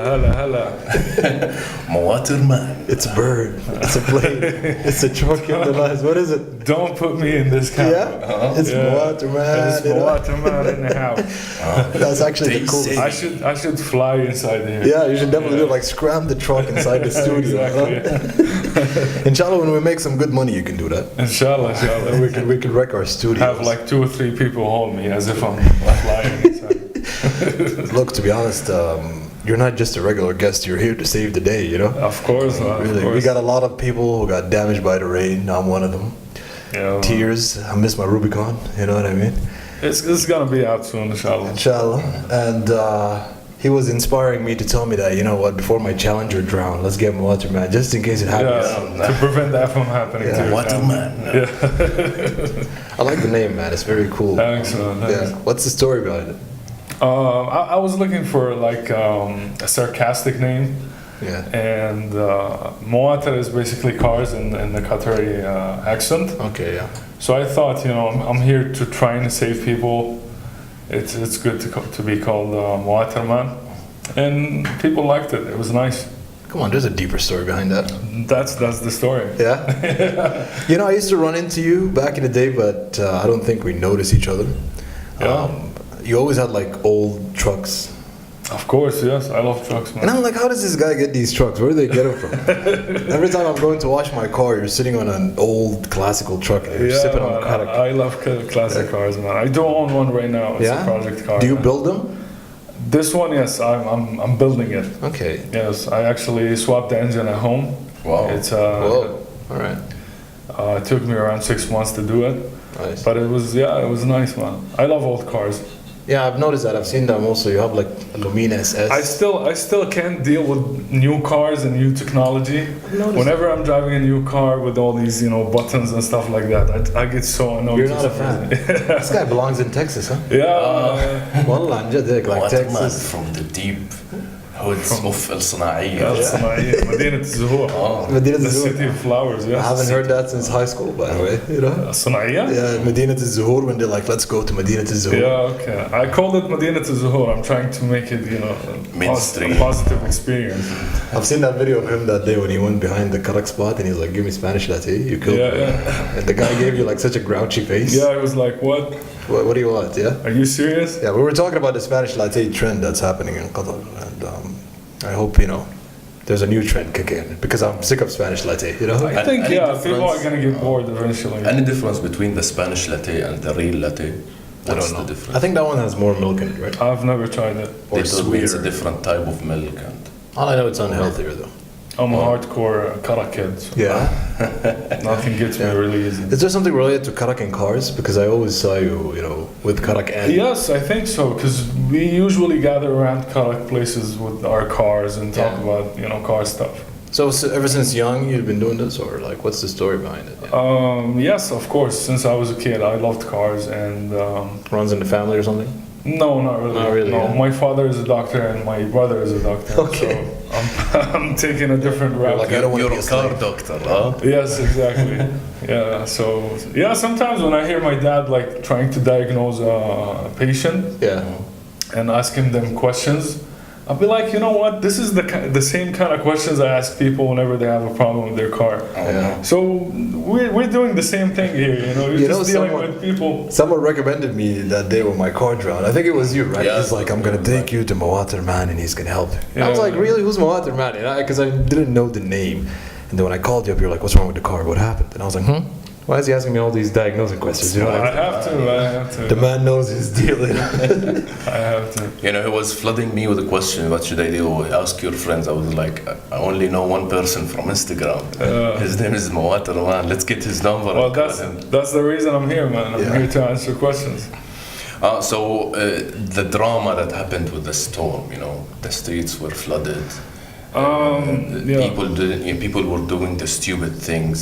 هلا. Mawter man. It's a bird. It's a plane. It's a truck in the lines. What is it? Don't put me in this camp. Yeah? It's Mawter man. It's Mawter man in the house. That's actually the coolest. I should fly inside here. Yeah, you should definitely do it. Like scram the truck inside the studio. Exactly. Inshallah, when we make some good money, you can do that. Inshallah. We can wreck our studio. Have like 2 or 3 people hold me as if I'm flying inside. Look, to be honest, you're not just a regular guest. You're here to save the day, you know? Of course, Really, of course. we got a lot of people who got damaged by the rain. I'm one of them. Yeah, Tears. I miss my Rubicon. You know what I mean? it's gonna be out soon, inshallah. Inshallah. And he was inspiring me to tell me that, you know what, before my Challenger drowned, let's get Mawter man, just in case it happens. Yeah, to prevent that from happening Yeah. to you. Mawter man. Yeah. I like the name, man. It's very cool. Thanks, man. Thanks. Yeah. What's the story behind it? I was looking for like a sarcastic name, Yeah. and Mawter is basically cars in the Qatari accent. Okay, yeah. So I thought, you know, I'm here to try and save people. It's good to be called Mawter man, and people liked it. It was nice. Come on, there's a deeper story behind that. That's the story. Yeah? You know, I used to run into you back in the day, but I don't think we noticed each other. Yeah. You always had like old trucks. Of course, yes. I love trucks, man. And I'm like, how does this guy get these trucks? Where do they get them from? Every time I'm going to wash my car, you're sitting on an old classical truck and you're sipping on man, karak. I love classic cars, man. I do own one right now. It's a project car. Do you man. build them? This one, yes. I'm building it. Okay. Yes, I actually swapped the engine at home. Wow. It's Whoa. All right. it took me around 6 months to do it, Nice. but it was nice, man. I love old cars. Yeah, I've noticed that. I've seen them also. You have like a Lumina SS. I still can't deal with new cars and new technology. Whenever I'm driving a new car with all these, you know, buttons and stuff like that, I get so annoyed. You're not a fan. This guy belongs in Texas, huh? Yeah. Wallah, عن جد هيك, like Mawter man Texas. from the deep hoods of الصناعية. الصناعية مدينة الزهور. مدينة The الزهور. city of flowers. Yes. I haven't heard that since high school, by the way. You know? الصناعية? Yeah, مدينة الزهور, when they're like, let's go to مدينة الزهور. Yeah, okay. I called it مدينة الزهور. I'm trying to make it, you know, Mainstream. a positive experience. I've seen that video of him that day when he went behind the karak spot and he's like, give me Spanish latte. You killed me. Yeah. And the guy gave you like such a grouchy face. Yeah, I was like, what? What do you want? Yeah? Are you serious? Yeah, we were talking about the Spanish latte trend that's happening in Qatar. And I hope, you know, there's a new trend kicking in because I'm sick of Spanish latte, you know? I think, Any yeah, difference? people are going to get bored eventually. Any difference between the Spanish latte and the real latte? I What's don't know. the difference? I think that one has more milk in it, right? I've never tried it. They Or told me it's a sweeter. different type of milk. And All I know, it's unhealthier though. I'm a hardcore Kara kid. So Yeah. nothing gets me really easy. Is there something related to karak and cars? Because I always saw you, you know, with karak and... Yes, I think so, because we usually gather around Karak places with our cars and talk Yeah. about, you know, car stuff. So ever since young, you've been doing this, or like, what's the story behind it? Yeah. Yes, of course. Since I was a kid, I loved cars, and Runs in the family or something? no, not really. Not really, No, yeah. my father is a doctor and my brother is a doctor. Okay. So I'm taking a different route. like, I don't want to you're be a a car slave. doctor, huh? Yes, exactly. Yeah. So yeah, sometimes when I hear my dad like trying to diagnose a patient Yeah. and asking them questions, I'll be like, you know what? This is the same kind of questions I ask people whenever they have a problem with their car. Yeah. So we're doing the same thing here. You know, you're You know, just dealing someone- with people. Someone recommended me that day when my car drowned. I think it was you, right? Yeah. He's like, I'm gonna take you to Mawter man and he's gonna help you. I was Yeah. like, really? Who's Mawter man? Because I didn't know the name. And then when I called you up, you're like, what's wrong with the car? What happened? And I was like, why is he asking me all these diagnosing questions? You know, I like, have to. the man knows his deal. You know? I have to. You know, he was flooding me with a question, what should I do? Ask your friends. I was like, I only know one person from Instagram. His name is Mawter man. Let's get his number. Well, and call him. that's the reason I'm here, man. I'm Yeah. here to answer questions. So the drama that happened with the storm, you know, the streets were flooded. Yeah. People were doing the stupid things.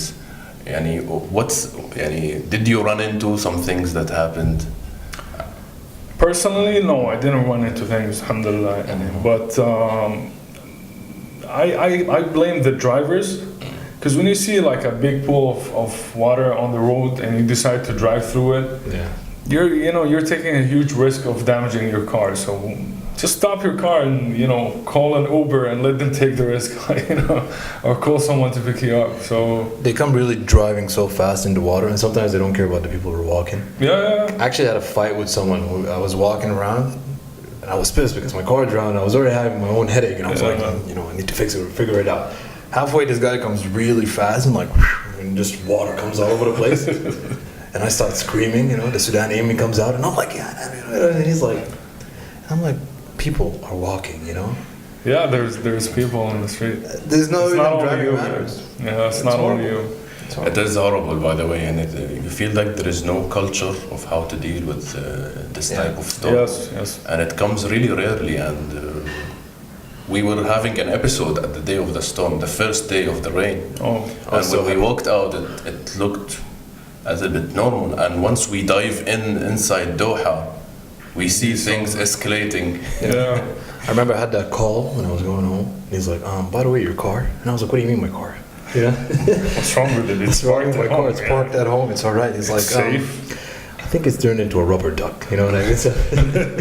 Did you run into some things that happened? Personally, no, I didn't run into things, alhamdulillah. But I blame the drivers, because when you see like a big pool of water on the road and you decide to drive through it, Yeah. you're taking a huge risk of damaging your car. So just stop your car and, you know, call an Uber and let them take the risk, you know, or call someone to pick you up. So They come really driving so fast into water, and sometimes they don't care about the people who are walking. yeah. I actually had a fight with someone who I was walking around, and I was pissed because my car drowned. I was already having my own headache, and I was like, you know, I need to fix it, figure it out. Halfway, this guy comes really fast, and like, and just water comes all over the place. And I start screaming, you know, the Sudan Amy comes out, and I'm like, yeah, and he's like, I'm like, people are walking, you know? Yeah, there's people on the street. There's no It's not only driving you. matters. Yeah, it's not only you. It is horrible, by the way, and you feel like there is no culture of how to deal with this type of storm. Yes. And it comes really rarely. And we were having an episode at the day of the storm, the first day of the rain. Oh, And so when we walked out, it looked a little bit normal. And once we dive inside Doha, we see things escalating. yeah. I remember I had that call when I was going home. He's like, by the way, your car? And I was like, what do you mean my car? Yeah. What's wrong with it? It's wrong with my parked at car. home, It's yeah. parked at home. It's all right. He's like, Safe. I think it's turned into a rubber duck. You know what I mean? So,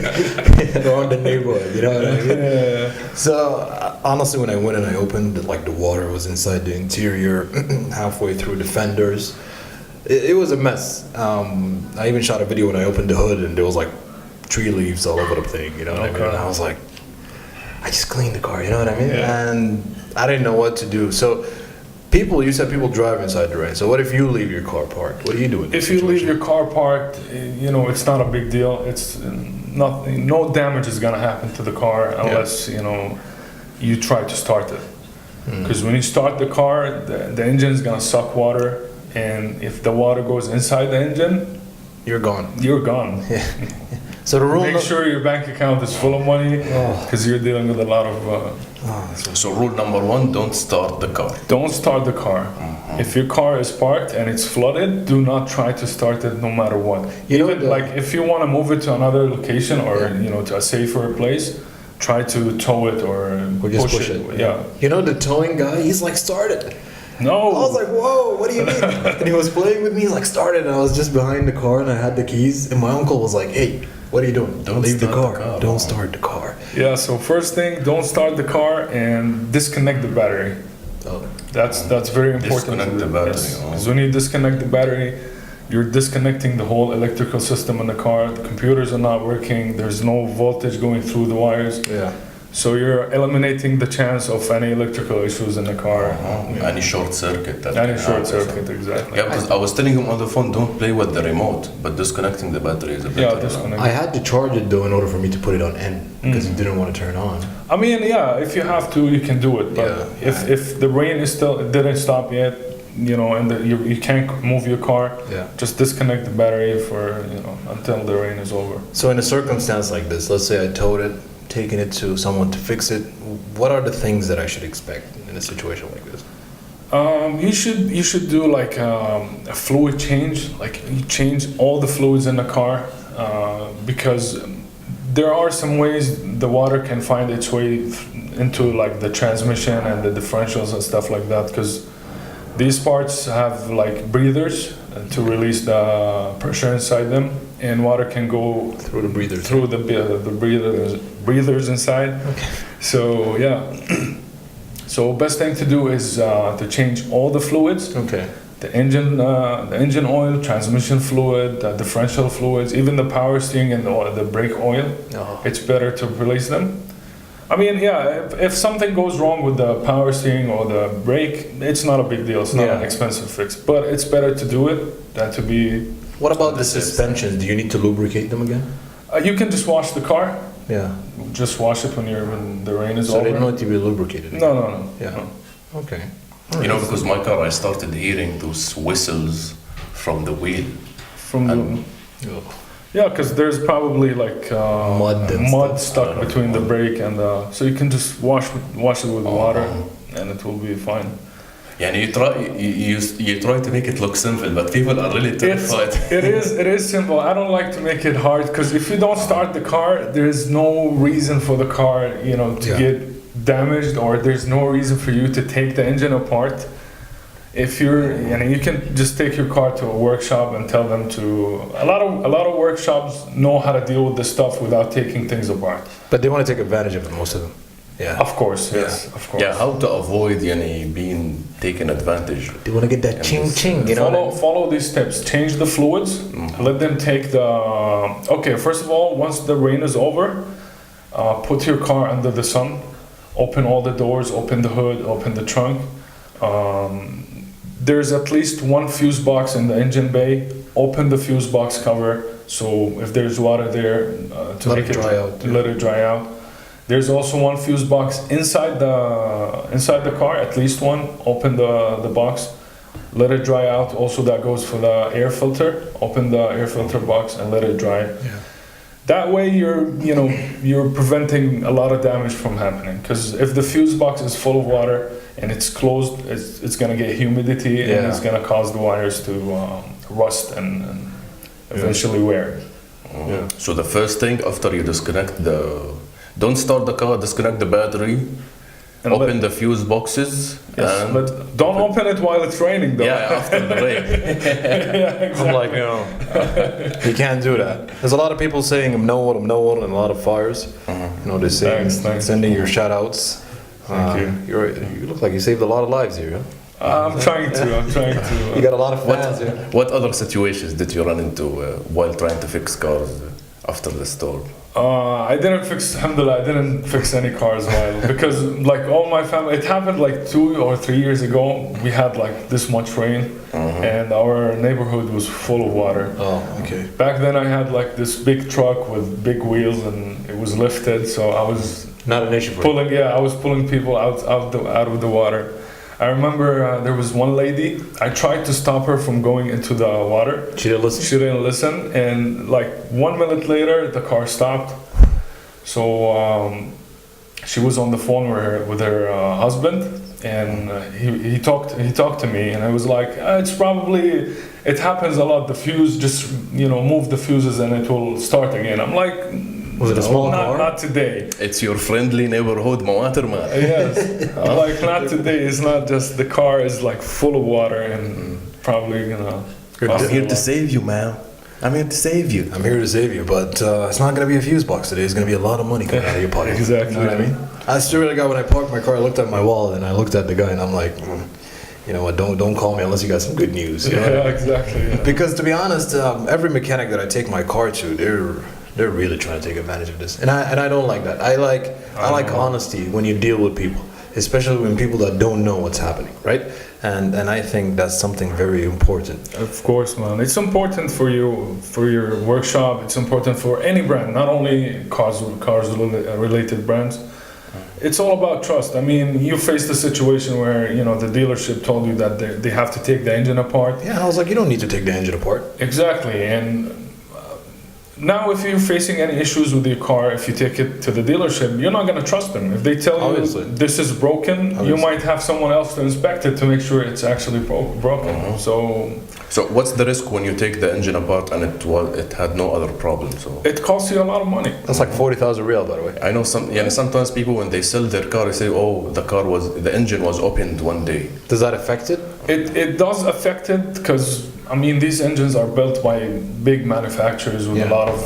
around the neighborhood. You know what I mean? Yeah. So honestly, when I went and I opened, like the water was inside the interior, halfway through the fenders. It was a mess. I even shot a video when I opened the hood, and there was like tree leaves all over the thing. You know what I mean? Okay. And I was like, I just cleaned the car. You know what I mean? Yeah. And I didn't know what to do. So. You said people drive inside the rain. So what if you leave your car parked? What do you do in this If you leave situation? your car parked, you know, it's not a big deal. It's nothing. No damage is gonna happen to the car unless you know you try to start it. Because when you start the car, the engine is gonna suck water, and if the water goes inside the engine, You're gone. you're gone. So the rule. Make sure your bank account is full of money, because you're dealing with a lot of. So rule number 1, don't start the car. Don't start the car. If your car is parked and it's flooded, do not try to start it no matter what. You know Even the- like if you want to move it to another location or you know to a safer place, try to tow it or just push it. Yeah. You know the towing guy. He's like, start it. No. I was like, whoa, what do you mean? And he was playing with me. He's like, start it. And I was just behind the car and I had the keys. And my uncle was like, hey, what are you doing? Don't leave the start car. the car. Don't start the car. Yeah. So first thing, don't start the car and disconnect the battery. Oh. That's very important. Disconnect the battery, Because when you disconnect the battery, you're disconnecting the whole electrical system in the car. The computers are not working. There's no voltage going through the wires. Yeah. So you're eliminating the chance of any electrical issues in the car. Any short circuit. That Any can short happen. circuit, exactly. Yeah, because I was telling him on the phone, don't play with the remote, but disconnecting the battery is a better. Yeah, disconnect. I had to charge it though in order for me to put it on N because it didn't want to turn on. I mean, yeah, if you have to, you can do it. But Yeah. if the rain is still didn't stop yet, you know, and you can't move your car, Yeah. just disconnect the battery for until the rain is over. So in a circumstance like this, let's say I towed it, taking it to someone to fix it, what are the things that I should expect in a situation like this? You should do like a fluid change, like you change all the fluids in the car, because there are some ways the water can find its way into like the transmission and the differentials and stuff like that. Because these parts have like breathers to release the pressure inside them, and water can go Through the breather. through the breathers inside. Okay. So yeah. So best thing to do is to change all the fluids, Okay. the engine oil, transmission fluid, the differential fluids, even the power steering and the brake oil. Oh. It's better to replace them. I mean, yeah, if something goes wrong with the power steering or the brake, it's not a big deal. It's not Yeah. an expensive fix, but it's better to do it than to be. What about the suspensions? Do you need to lubricate them again? You can just wash the car. Yeah. Just wash it when the rain is So they over. don't need to be lubricated. No. Yeah. No. Okay. You know, because my car, I started hearing those whistles from the wheel. From the, And- yeah, because there's probably like Mud and mud stuff. stuck between the brake and so you can just wash it with water Uh-huh. and it will be fine. Yeah, and you try to make it look simple, but people are really terrified. It is simple. I don't like to make it hard because if you don't start the car, there's no reason for the car, to Yeah. get damaged, or there's no reason for you to take the engine apart. if you're, you can just take your car to a workshop and tell them to. A lot of workshops know how to deal with this stuff without taking things apart. But they want to take advantage of it, most of them. Yeah. Of course, yes, of course. Yeah, how to avoid being taken advantage. They want to get that ching ching, you know. Follow these steps. Change the fluids. Let them take the. Okay, first of all, once the rain is over, put your car under the sun. Open all the doors. Open the hood. Open the trunk. There's at least one fuse box in the engine bay. Open the fuse box cover. So if there's water there, to let make it dry out. Let it dry out. There's also one fuse box inside the car, at least one. Open the box, let it dry out. Also, that goes for the air filter. Open the air filter box and let it dry. Yeah. That way, you're preventing a lot of damage from happening. Because if the fuse box is full of water and it's closed, it's gonna get humidity and it's gonna cause the wires to rust and eventually wear. Yeah. So the first thing after you disconnect don't start the car, disconnect the battery, and open the fuse boxes. Yes, but don't open it while it's raining though. Yeah, after the rain. Yeah, exactly. I'm like, you can't do that. There's a lot of people saying I'm no one, and a lot of fires. They're saying, sending your shout outs. Thank you. You look like you saved a lot of lives here. Huh? I'm trying to. You got a lot of fans here. What other situations did you run into while trying to fix cars after the storm? Alhamdulillah, I didn't fix any cars because like all my family, it happened like 2 or 3 years ago. We had like this much rain and our neighborhood was full of water. Oh, okay. Back then I had like this big truck with big wheels and it was lifted, so I was not an issue for pulling. Yeah, I was pulling people out of the water. I remember there was one lady. I tried to stop her from going into the water. She didn't listen. She didn't listen, and like 1 minute later, the car stopped. So she was on the phone with her husband, and he talked to me, and I was like, it happens a lot. The fuse, just move the fuses, and it will start again. I'm like. Was it a small car? Not today. It's your friendly neighborhood Mawter, man. Yes. Like not today. It's not just the car is like full of water and probably I'm here to save you, man. I'm here to save you. I'm here to save you, but it's not going to be a fuse box today. It's going to be a lot of money coming out of your pocket. Exactly. You know what I mean? I swear to God, when I parked my car, I looked at my wallet and I looked at the guy and I'm like, you know what? Don't call me unless you got some good news. You know? Yeah, exactly. Yeah. Because to be honest, every mechanic that I take my car to, they're really trying to take advantage of this, and I don't like that. I like honesty when you deal with people, especially when people that don't know what's happening, right? And I think that's something very important. Of course, man. It's important for you, for your workshop. It's important for any brand, not only cars related brands. It's all about trust. I mean, you faced a situation where the dealership told you that they have to take the engine apart. Yeah, and I was like, you don't need to take the engine apart. Exactly, and. Now, if you're facing any issues with your car, if you take it to the dealership, you're not going to trust them. If they tell you this is broken, you might have someone else to inspect it to make sure it's actually broken. So what's the risk when you take the engine apart and it had no other problem? So it costs you a lot of money. That's like 40,000 real, by the way. I know sometimes people when they sell their car, they say, "Oh, the engine was opened one day." Does that affect it? It does affect it because these engines are built by big manufacturers with a lot of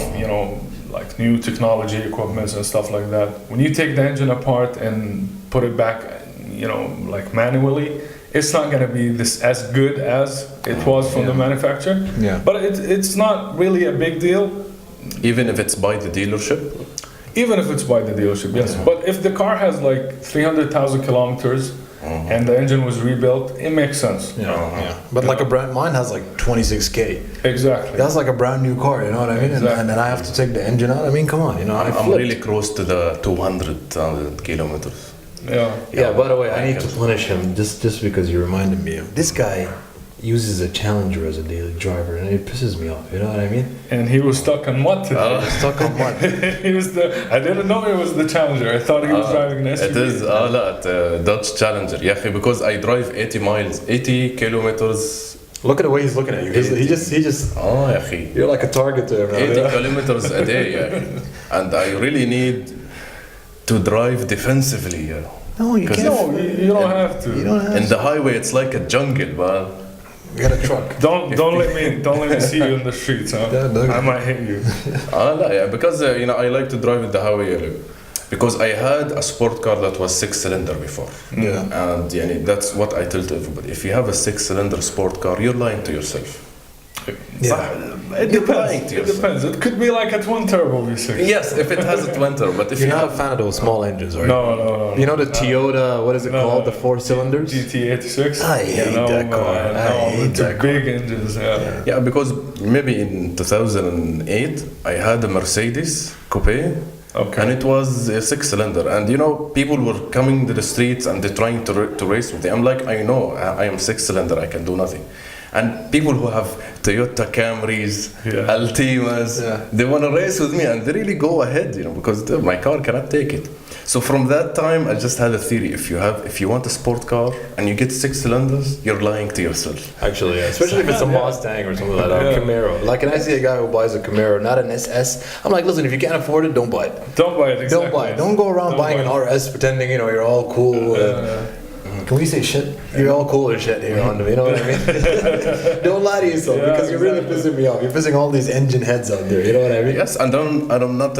like new technology equipment and stuff like that. When you take the engine apart and put it back, like manually, it's not going to be as good as it was from the manufacturer. Yeah. But it's not really a big deal. Even if it's by the dealership? Even if it's by the dealership, yes. But if the car has like 300,000 kilometers and the engine was rebuilt, it makes sense. Yeah. But like mine has like 26K. Exactly. That's like a brand new car, you know what I mean? Exactly. And then I have to take the engine out. Come on, I'm really close to the 200,000 kilometers. Yeah, by the way, I need to punish him just because you reminded me of this guy uses a Challenger as a daily driver and it pisses me off, you know what I mean? And he was stuck on what today? Stuck on what? I didn't know it was the Challenger. I thought he was driving an SUV. It is Dodge Challenger. Yeah, because I drive 80 kilometers. Look at the way he's looking at you. He just you're like a target to him. 80 kilometers a day, and I really need to drive defensively. No, you can't. No, you don't have to. You don't have In to. the highway, it's like a jungle, man. You got a truck. Don't let me see you in the streets, huh? Yeah, I might hit you. No, yeah, because I like to drive in the highway because I had a sport car that was 6-cylinder before. Yeah. And that's what I tell to everybody. If you have a 6-cylinder sport car, you're lying to yourself. Yeah. It depends. It depends. It could be like a twin turbo V6. Yes, if it has a twin turbo, but if You're you not a have fan of those small engines, right? No. You know the Toyota, what is it No, called? no. The 4 cylinders? GT86. I hate that car. I hate the that big engines. Yeah. yeah, because maybe in 2008 I had a Mercedes coupe. Okay. And it was a 6-cylinder, and people were coming to the streets and they're trying to race with me. I'm like, I know, I am 6-cylinder, I can do nothing. And people who have Toyota Camrys, Yeah. Altimas, they want to race with me, and they really go ahead, because my car cannot take it. So from that time, I just had a theory: if you want a sport car and you get 6 cylinders, you're lying to yourself. Actually, yeah. Especially if it's a Mustang or something like that, or Yeah. Camaro. Like, and I see a guy who buys a Camaro, not an SS. I'm like, listen, if you can't afford it, don't buy it. Don't buy it. Exactly. Don't buy it. Don't go around Don't buying buy an RS pretending, you're all cool. Can we say shit? You're all cool or shit here on them, you know what I mean? Don't lie to yourself, Yeah, because you're really exactly. pissing me off. You're pissing all these engine heads out there, you know what I mean? Yes, and I'm not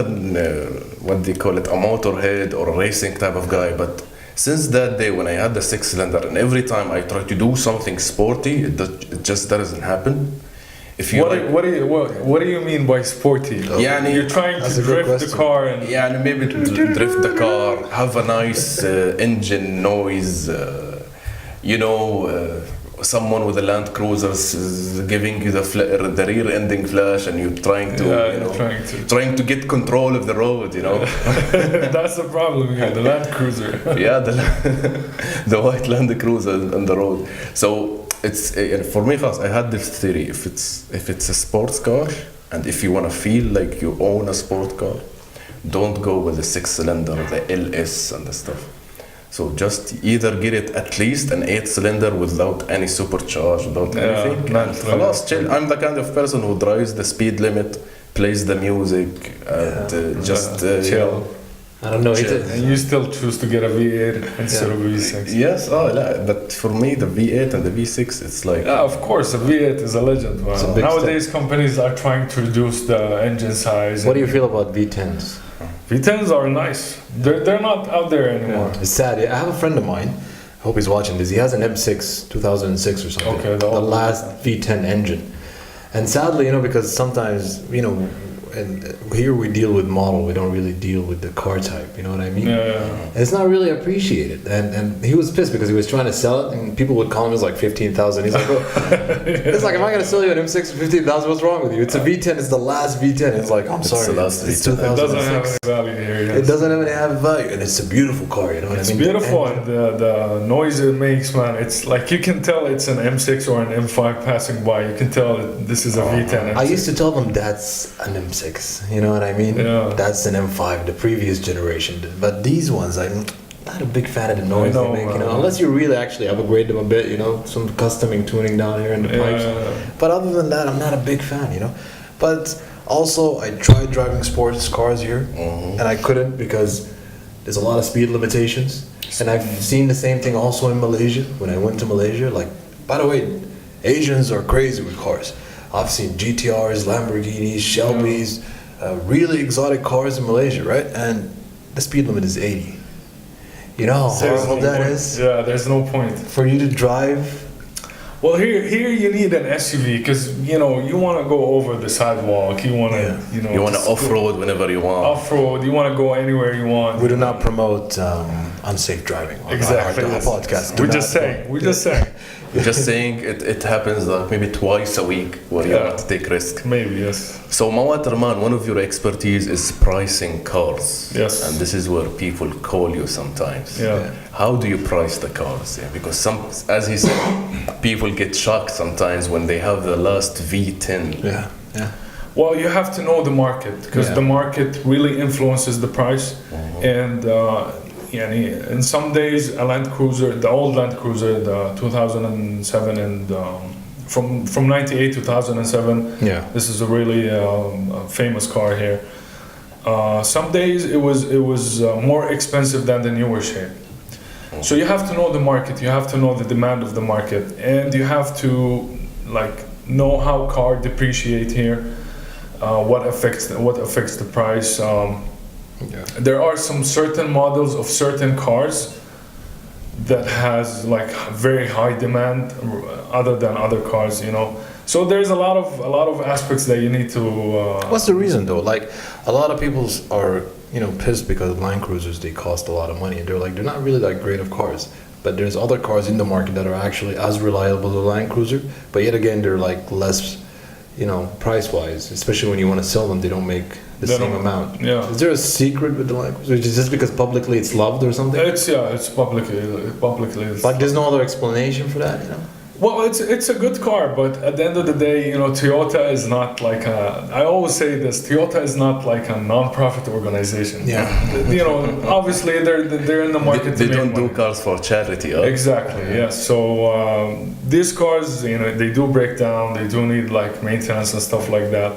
what they call it, a motorhead or a racing type of guy, but since that day when I had the 6-cylinder, and every time I try to do something sporty, it just doesn't happen. If you What do you mean by sporty? Yeah, You're trying That's to a good drift the question. car and and maybe to drift the car, have a nice engine noise, someone with a Land Cruiser is giving you the rear ending flash, and you're trying to, trying to get control of the road, That's the problem here, the Land Cruiser. Yeah, the white Land Cruiser on the road. So it's for me, I had this theory: if it's a sports car, and if you want to feel like you own a sport car, don't go with the 6-cylinder, the LS and the stuff. So just either get it at least an 8-cylinder without any supercharge, without anything. And خلاص, chill. I'm the kind of person who drives the speed limit, plays the music, and just chill. I don't know. And you still choose to get a V8 instead of V6. Yes, but for me the V8 and the V6, it's like Of course, the V8 is a legend. It's a Man. big Nowadays, companies are trying to reduce the engine size. What do you feel about V10s? V10s are nice. They're not out there anymore. It's sad. I have a friend of mine. I hope he's watching this. He has an M6 2006 or something. Okay, the last V10 engine. And sadly, because sometimes, and here we deal with model, we don't really deal with the car type, you know what I mean? Yeah. And it's not really appreciated. And he was pissed because he was trying to sell it, and people would call him as like 15,000. He's like, oh, it's like, am I going to sell you an M6 for 15,000? What's wrong with you? It's a V10, it's the last V10. It's like, I'm sorry, the last it's V10. It doesn't have 2006. any value here. Yes. It doesn't have any added value, and it's a beautiful car, you know what I It's mean? beautiful, and the noise it makes, man. It's like you can tell it's an M6 or an M5 passing by. You can tell that this is a V10. I used to tell them that's an M6, you know what I mean? Yeah. That's an M5, the previous generation. But these ones, I'm not a big fan of the noise I know, they make, unless you really actually upgrade them a bit, some customing tuning down here in the pipes. But other than that, I'm not a big fan, But also, I tried driving sports cars here, and I couldn't because there's a lot of speed limitations. And I've seen the same thing also in Malaysia. When I went to Malaysia, by the way, Asians are crazy with cars. I've seen GTRs, Lamborghinis, Shelbys, really exotic cars in Malaysia, right? And the speed limit is 80. You know how horrible that is? Yeah, there's no point. For you to drive. Well, here you need an SUV because you want to go over the sidewalk. You want to you want to off-road whenever you want. Off-road. You want to go anywhere you want. We do not promote unsafe driving on Exactly. our podcast. We're just saying. You're just saying it happens like maybe twice a week where you have to take risk. Maybe, yes. So Mawter, man, one of your expertise is pricing cars. Yes. And this is where people call you sometimes. Yeah. How do you price the cars? Yeah, because as he said, people get shocked sometimes when they have the last V10. Yeah. Well, you have to know the market because the market really influences the price. And in some days, a Land Cruiser, the old Land Cruiser, the 2007 and from 98 to 2007, this is a really famous car here. Some days it was more expensive than the newer shape. So you have to know the market, you have to know the demand of the market, and you have to like know how car depreciate here, what affects the price. There are some certain models of certain cars that has like very high demand other than other cars, you know. So there's a lot of aspects that you need to. What's the reason though? Like a lot of people are pissed because Land Cruisers they cost a lot of money and they're not really that great of cars. But there's other cars in the market that are actually as reliable as a Land Cruiser, but yet again they're like less, price wise. Especially when you want to sell them, they don't make the same amount. Yeah. Is there a secret with the Land Cruiser? Is it just because publicly it's loved or something? It's publicly. Like there's no other explanation for that, Well, it's a good car, but at the end of the day, Toyota is not like I always say this. Toyota is not like a non-profit organization. Yeah. Obviously they're in the market. They to make don't do money. cars for charity. Exactly. Yes. So these cars, they do break down. They do need like maintenance and stuff like that.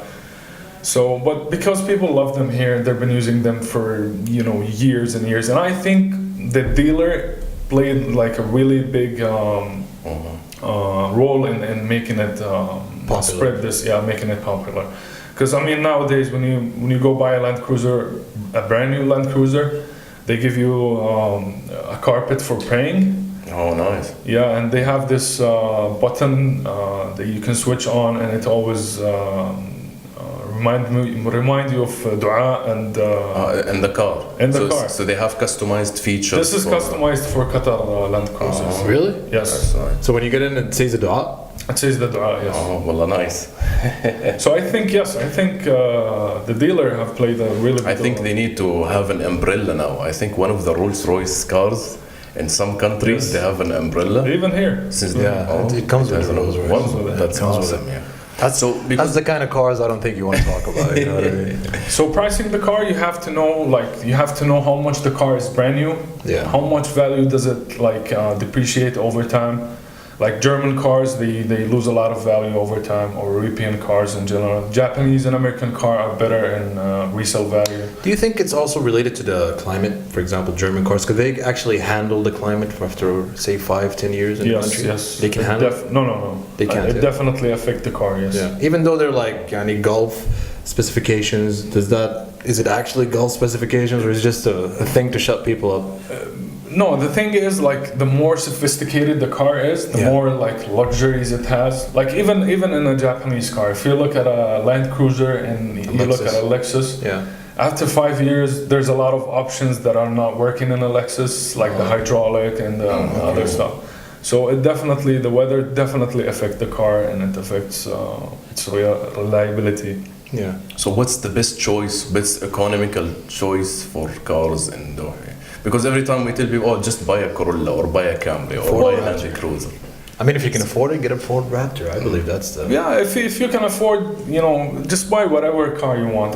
So, but because people love them here, they've been using them for years and years, and I think the dealer played like a really big. Role in making it spread this, making it popular. Because I mean nowadays when you go buy a Land Cruiser, a brand new Land Cruiser, they give you a carpet for praying. Oh, nice. Yeah, and they have this button that you can switch on, and it always remind you of dua and in the car. In the car. So they have customized features. This is customized for Qatar Land Cruisers. Really? Yes. That's nice. So when you get in, it says the dua? It says the dua, yes. Oh, well, nice. So I think the dealer have played a really big I think role. they need to have an umbrella now. I think one of the Rolls-Royce cars in some countries, Yes. they have an umbrella. Even here. Since it comes with the Rolls-Royce. Rolls-Royce. That's Comes with awesome, it. yeah. That's the kind of cars I don't think you want to talk about. You know what I mean? So pricing the car, you have to know how much the car is brand new. Yeah. How much value does it depreciate over time? Like German cars, they lose a lot of value over time, or European cars in general. Japanese and American car are better in resale value. Do you think it's also related to the climate? For example, German cars, could they actually handle the climate for after, say, 5-10 years in the country? Yes. They can handle it? No. They can't, It yeah. definitely affect the car, yes. Yeah. Even though they're like any Gulf specifications, is it actually Gulf specifications, or is it just a thing to shut people up? No, the thing is, like, the more sophisticated the car is, the more like luxuries it has. Like even in a Japanese car, if you look at a Land Cruiser and you look at a Lexus, after 5 years, there's a lot of options that are not working in a Lexus, like the hydraulic and the other stuff. So the weather definitely affects the car, and it affects its reliability. Yeah. So what's the best economical choice for cars in Doha? Because every time we tell people, just buy a Corolla or buy a Camry or buy a Land Cruiser. I mean, if you can afford it, get a Ford Raptor. I believe that's the... Yeah, if you can afford, just buy whatever car you want.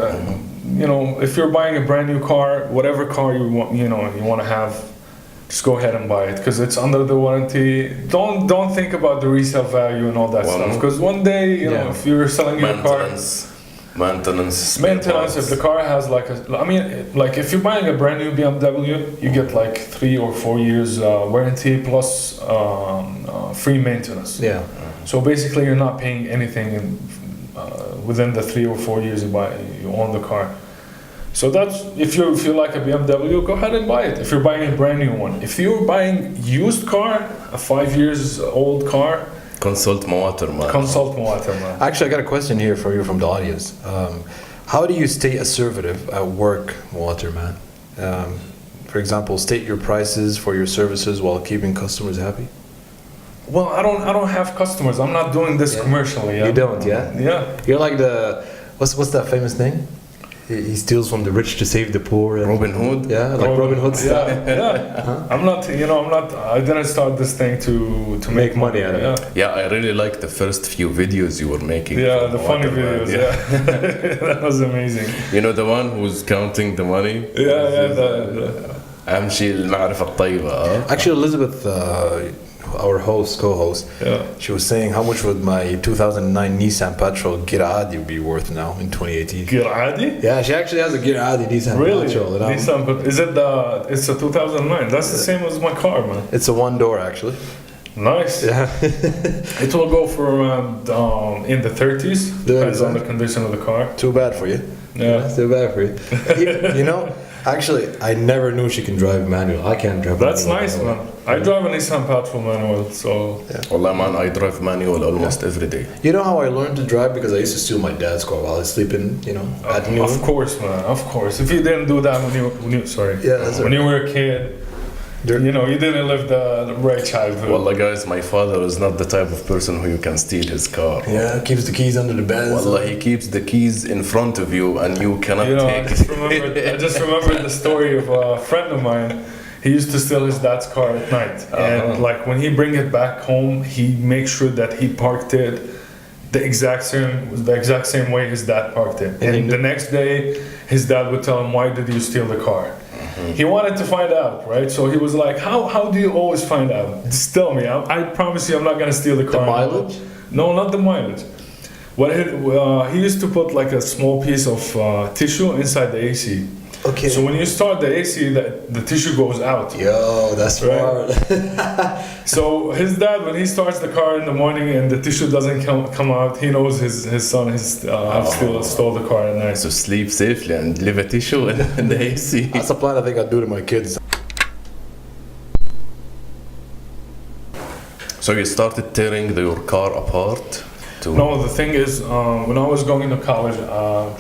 If you're buying a brand new car, whatever car you want, you want to have, just go ahead and buy it because it's under the warranty. Don't think about the resale value and all that stuff. Because one day, if you're selling your car, maintenance. If the car has if you're buying a brand new BMW, you get like 3 or 4 years warranty plus free maintenance. Yeah. So basically, you're not paying anything within the 3 or 4 years you own the car. So that's if you like a BMW, go ahead and buy it. If you're buying a brand new one, if you're buying used car, a 5 years old car, consult Mawter, man. Actually, I got a question here for you from the audience. How do you stay assertive at work, Mawter, man? For example, state your prices for your services while keeping customers happy. Well, I don't have customers. I'm not doing this commercially. Yeah? You don't, yeah? Yeah. You're like what's that famous thing? He steals from the rich to save the poor. Robin Hood. Yeah, like Robin Hood style. Yeah. I'm not. I didn't start this thing to make money out of it. Yeah, I really liked the first few videos you were making. Yeah, the funny videos. Yeah, that was amazing. The one who's counting the money. Yeah. أهم شيء المعرفة الطيبة. Actually, Elizabeth, our co-host, Yeah. she was saying how much would my 2009 Nissan Patrol Giradi be worth now in 2018? Giradi? Yeah, she actually has a Giradi Nissan Really? Patrol. And Nissan, but is it it's a 2009? That's the same as my car, man. it's a one door actually. Nice. Yeah. It will go for around in the 30s. Depends on the condition of the car. Too bad for you. Yeah. Too bad for you. You know, actually, I never knew she can drive manual. I can't drive That's manual. nice, man. I drive a Nissan Patrol manual, so Wallah, man, I drive manual almost every day. You know how I learned to drive? Because I used to steal my dad's car while I was sleeping, you know, at noon. of course, man, of course. If you didn't do that when you were a kid, you know, you didn't live the right childhood. Wallah, guys, my father is not the type of person who you can steal his car. Yeah, keeps the keys under the bed. Wallah, he keeps the keys in front of you and you cannot You know, take I just remembered the story of a friend of mine. He used to steal his dad's car at night, and like when he bring it back home, he makes sure that he parked it the exact same way his dad parked it. And the next day, his dad would tell him, "Why did you steal the car?" He wanted to find out, right? So he was like, "How do you always find out? Just tell me. I promise you, I'm not gonna steal the car." The mileage? No, not the mileage. What he used to put like a small piece of tissue inside the AC. Okay. So when you start the AC, the tissue goes out. Yo, that's Right. smart. So his dad, when he starts the car in the morning and the tissue doesn't come out, he knows his son has stole the car at night. So sleep safely and leave a tissue in the AC. That's a plan I think I'd do to my kids. So you started tearing your car apart? No, the thing is, when I was going to college,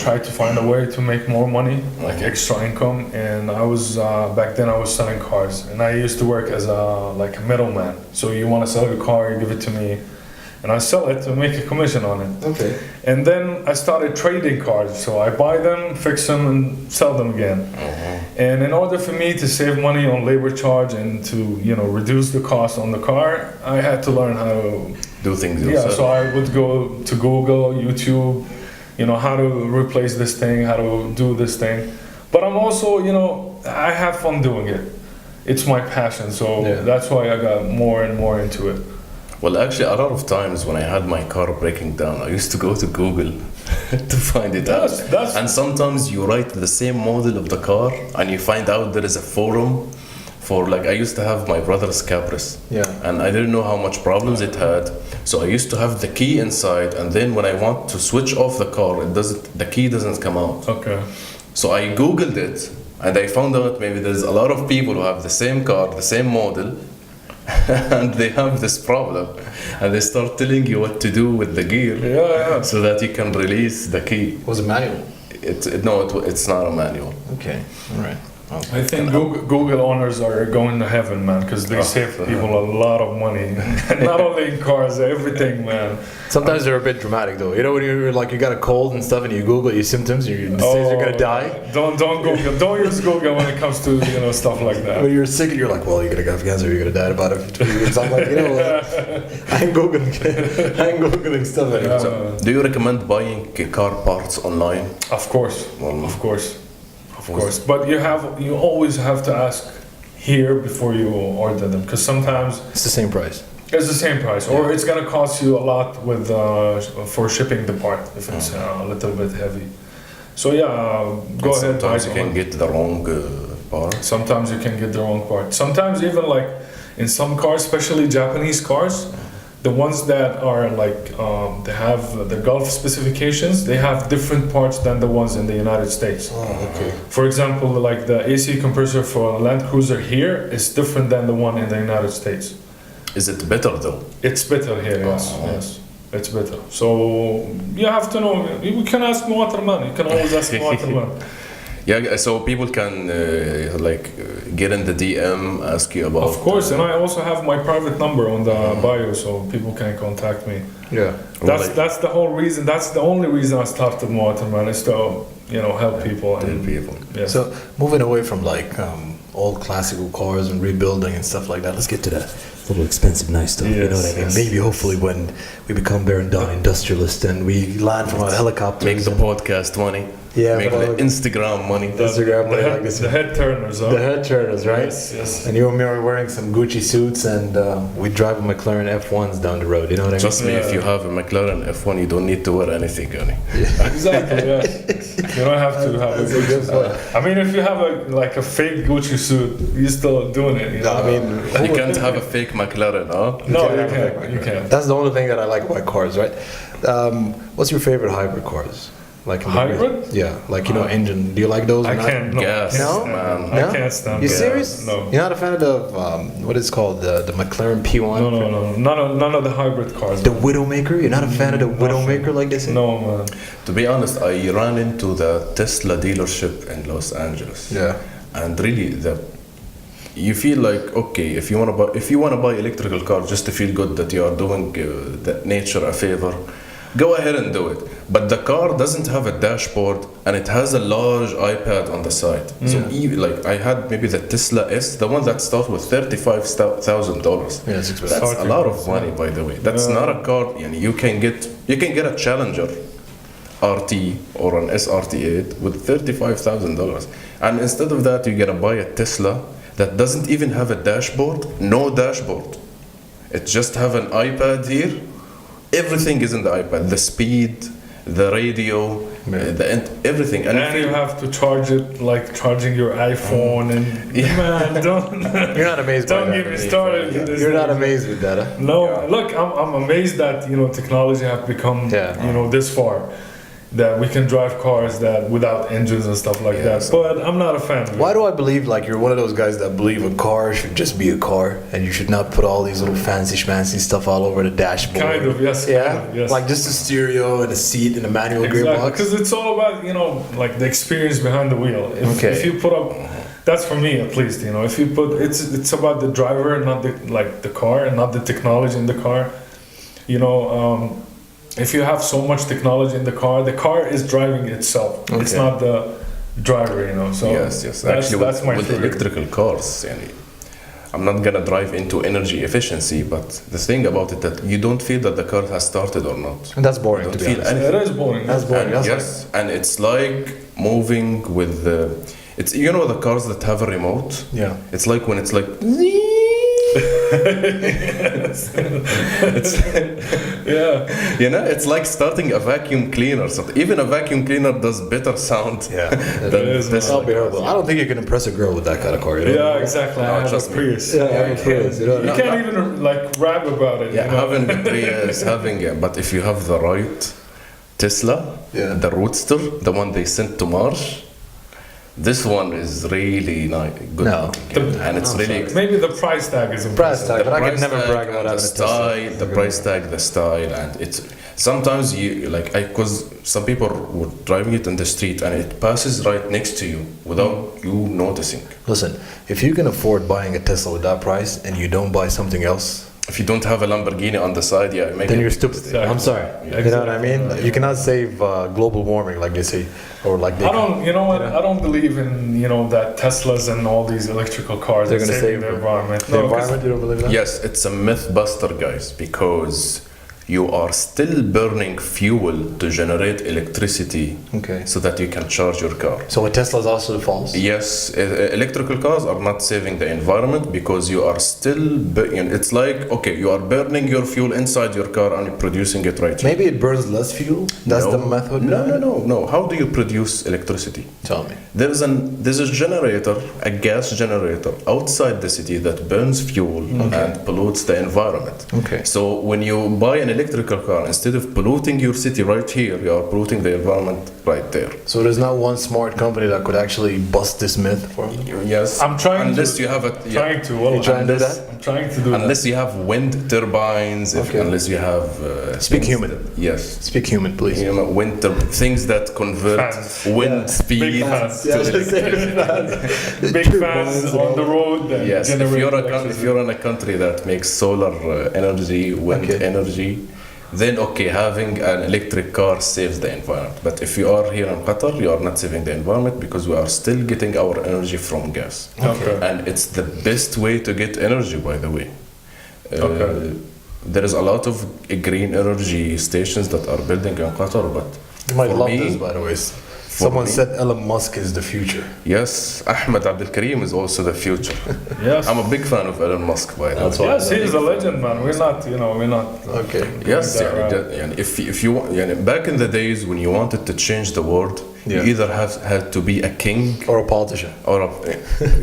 tried to find a way to make more money, like extra income, and I was back then I was selling cars, and I used to work as a middleman. So you want to sell your car, you give it to me, and I sell it to make a commission on it. Okay. And then I started trading cars, so I buy them, fix them, and sell them again. And in order for me to save money on labor charge and to reduce the cost on the car, I had to learn how to do things yeah, yourself. so I would go to Google, YouTube, how to replace this thing, how to do this thing. But I'm also, I have fun doing it. It's my passion, so that's why I got more and more into it. Well, actually, a lot of times when I had my car breaking down, I used to go to Google to find it out. And sometimes you write the same model of the car and you find out there is a forum for, like, I used to have my brother's Capris. Yeah. And I didn't know how much problems it had. So I used to have the key inside, and then when I want to switch off the car, the key doesn't come out. Okay. So I Googled it, and I found out maybe there's a lot of people who have the same car, the same model, and they have this problem. And they start telling you what to do with the gear so that you can release the key. Was it manual? It's not a manual. Okay. All right. I think Google owners are going to heaven, man, because they save people a lot of money. Not only in cars, everything, man. Sometimes they're a bit dramatic, though. You know, when you're like you got a cold and stuff, and you Google your symptoms, and it says you're gonna die. Don't Google. Don't use Google when it comes to stuff like that. When you're sick, and you're like, well, you're gonna have cancer. You're gonna die in about 2 years. I'm like, I ain't googling stuff anymore. So, do you recommend buying car parts online? Of course, of course. Of course, but you always have to ask here before you order them, because sometimes it's the same price. It's the same price, or it's gonna cost you a lot with for shipping the part if it's a little bit heavy. So go ahead. Sometimes you can get the wrong part. Sometimes you can get the wrong part. Sometimes even like in some cars, especially Japanese cars, the ones that are like they have the Gulf specifications, they have different parts than the ones in the United States. Oh, okay. For example, like the AC compressor for a Land Cruiser here is different than the one in the United States. Is it better though? It's better here, yes. It's better. So you have to know. You can ask Mawter, man. You can always ask Mawter, man. Yeah, so people can get in the DM, ask you about. Of course, and I also have my private number on the bio, so people can contact me. Yeah, that's the whole reason. That's the only reason I started Mawter, man, is to help people. Yes. So moving away from like old classical cars and rebuilding and stuff like that, let's get to the little expensive, nice stuff. You know what I mean? Yes, Maybe, hopefully, when we become there and done industrialists and we land from a helicopter, Make the podcast money. Yeah, Make but the like- Instagram money. Instagram money like this. The head turners, huh? The head turners, right? Yes. And you and me are wearing some Gucci suits, and we drive a McLaren F1s down the road. You know what I mean? Trust me, if you have a McLaren F1, you don't need to wear anything, Gani. Exactly, yes. You don't have to have That's a a good Gucci point. suit. I mean, if you have a fake Gucci suit, you're still doing it. You know? I mean, You can't have a fake McLaren, huh? no, can't you have a fake can't. You McLaren. can't. That's the only thing that I like about cars, right? What's your favorite hybrid cars? Like in the- Hybrid? Yeah, like engine. Do you like those? Or I not? can't. No. Gas, No? man. No? I can't stand. You gas. serious? No. You're not a fan of the what is it called the McLaren P1? No. None of the hybrid cars. The Widowmaker? You're not a fan of the Nothing. Widowmaker like they say? No, man. To be honest, I ran into the Tesla dealership in Los Angeles. Yeah. And really, you feel like, okay, if you want to buy electrical car just to feel good that you are doing the nature a favor, go ahead and do it. But the car doesn't have a dashboard and it has a large iPad on the side. So like I had maybe the Tesla S, the one that starts with $35,000. Yeah, it's expensive. That's a lot of money, by the way. That's not a car. You can get a Challenger RT or an SRT8 with $35,000, and instead of that, you're gonna buy a Tesla that doesn't even have a dashboard. No dashboard. It just have an iPad here. Everything is in the iPad. The speed, the radio, everything. And you have to charge it like charging your iPhone and man, don't You're not amazed by don't that. get me started. with this You're not thing. amazed with that, huh? No, look, I'm amazed that technology have become this far, that we can drive cars that without engines and stuff like that. But I'm not a fan of it. Why do I believe like you're one of those guys that believe a car should just be a car and you should not put all these little fancy schmancy stuff all over the dashboard? Kind of, yes. Yeah, kind of, yes. like just a stereo and a seat and a manual Exactly, gearbox. because it's all about like the experience behind the wheel. If you put up, that's for me at least. If you put it's about the driver, not the car, and not the technology in the car. If you have so much technology in the car is driving itself. It's not the driver. So yes. Actually, that's my with theory. electrical cars, I'm not gonna drive into energy efficiency, but the thing about it that you don't feel that the car has started or not. And that's boring You to don't be feel honest. anything. It is boring. That's boring. And That's yes, and it's like moving with the. It's the cars that have a remote. Yeah. It's like when it's like. It's like starting a vacuum cleaner. So even a vacuum cleaner does better sound. Yeah. than It is, this. That'll be horrible. I don't think you can impress a girl with that kind of car. Yeah, exactly. I have a trust me. Prius. Yeah, I have a Prius, you know. You can't even rap about it. Having a Prius, but if you have the right Tesla, the Roadster, the one they sent to Mars, this one is really good. No. And it's really Maybe the price tag is Price impressive. tag, but I price can never tag brag about and having the a Tesla. style, the price tag, the style, and it's sometimes because some people were driving it in the street and it passes right next to you without you noticing. Listen, if you can afford buying a Tesla with that price and you don't buy something else, If you don't have a Lamborghini on the side, then you're stupid. Exactly. I'm sorry. You know what I mean? You cannot save global warming like they say, or like they. I don't. You know what? I don't believe in that Teslas and all these electrical cars They're are gonna saving save the environment. The environment, you don't believe that? Yes, it's a myth buster, guys, because you are still burning fuel to generate electricity Okay. so that you can charge your car. So a Tesla is also false. Yes, electrical cars are not saving the environment because you are still, it's like, okay, you are burning your fuel inside your car and you're producing it right here. Maybe it burns less fuel. That's No. the method. No. How do you produce electricity? Tell me. There's a generator, a gas generator outside the city that burns fuel and pollutes the environment. Okay. So when you buy an electrical car, instead of polluting your city right here, you are polluting the environment right there. So there's not one smart company that could actually bust this myth for me. Yes. I'm trying unless to. you have a Trying to. Well, You trying to do that? I'm trying to do unless you have wind turbines, Okay. unless you have Speak things human. that- yes. Speak human, please. Things that convert Fans. wind speed Big fans. to electricity. Big fans on the road. And Yes, if generate you're electricity. in a country that makes solar energy, wind Okay. energy, then okay, having an electric car saves the environment. But if you are here in Qatar, you are not saving the environment because we are still getting our energy from gas. Okay. And it's the best way to get energy, by the way. Okay. There is a lot of green energy stations that are building in Qatar, but You might for love me- this, by the way. Someone me- said Elon Musk is the future. yes, Ahmed Abdel Karim is also the future. Yes. I'm a big fan of Elon Musk, by the That's way. why. Yes, he's a legend, man. We're not, we're not. Okay. Yes, that يعني, right. يعني if you want, يعني back in the days when you wanted to change the world, Yeah. you either had to be a king Or a politician. or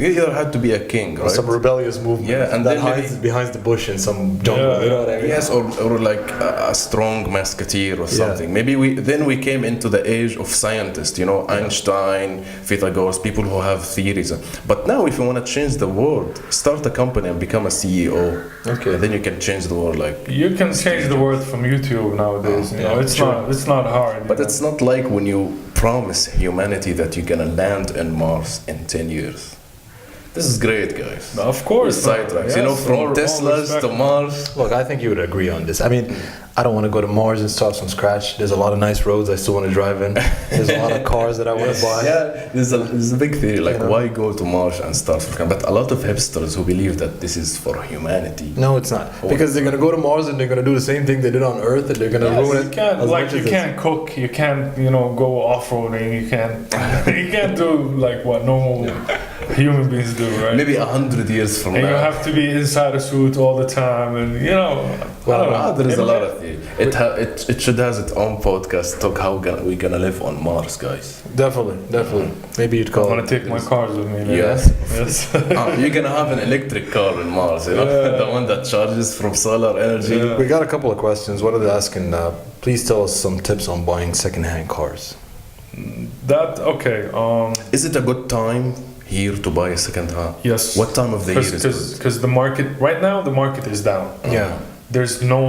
you either had to be a king, Or right? some rebellious movement. Yeah, and that then maybe- hides behind the bush in some jungle. Yeah. You know what I mean? Yes, or like a strong musketeer or Yeah. something. Maybe we came into the age of scientists, Einstein, Pythagoras, people who have theories. But now, if you want to change the world, start a company and become a CEO. Okay. And then you can change the world, like. You can change the world from YouTube nowadays. yeah, It's not hard. But it's not like when you promise humanity that you're gonna land on Mars in 10 years. This is great, guys. Of course. Sidetracks, Yes, from all Teslas to respect. Mars. Look, I think you would agree on this. I mean, I don't want to go to Mars and start from scratch. There's a lot of nice roads I still want to drive in. There's a lot of cars that I want to buy. Yeah, there's a big theory, like You know? why go to Mars and start from scratch? But a lot of hipsters who believe that this is for humanity. No, it's not. Because they're going to go to Mars and they're going to do the same thing they did on Earth and they're going to Yes, ruin you it. can't as like much you as it's- can't cook, you can't go off-roading, you can't you can't do like what normal human beings do, right? Maybe 100 years from And now. you have to be inside a suit all the time, and I don't know. There is a lot of theory. It should has its own podcast talk how we're gonna live on Mars, guys. Definitely. Maybe you'd I'm call gonna take my cars with me. man. Yes. Yes. You're gonna have an electric car on Mars, Yeah. the one that charges from solar energy. Yeah. We got a couple of questions. What are they asking? Please tell us some tips on buying second-hand cars. Okay. Is it a good time here to buy a second hand? Yes. What time of the year is good? Because the market right now the market is down. Yeah. There's no